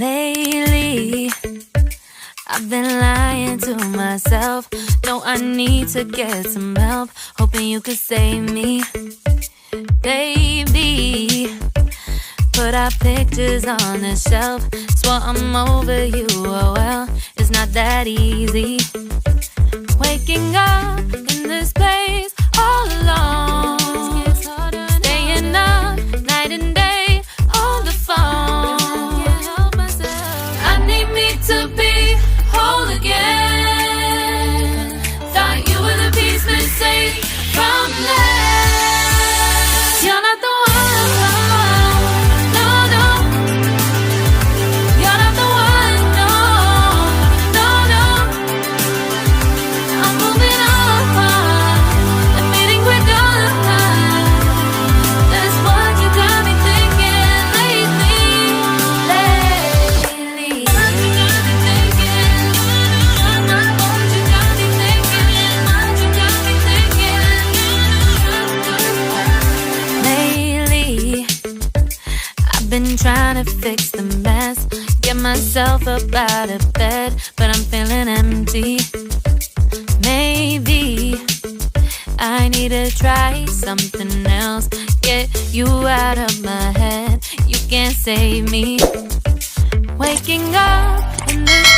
Lately, I've been lying to myself. No, I need to get some help. Hoping you could save me, baby. Put our pictures on the shelf. Swore I'm over you, oh well, it's not that easy. Waking up in this place all alone, staying up night and day on the phone. I need me to be whole again. Thought you were the piece missing from left. You're not the one, no, no. You're not the one, no, no, no. I'm moving on, admitting we're done. That's what you got me thinking lately. What you got me thinking? What you got me thinking? What you got me thinking? Lately, I've been trying to fix the mess, get myself up out of bed, but I'm feeling empty. Maybe I need to try something else. Get you out of my head, you can't save me. Waking up in this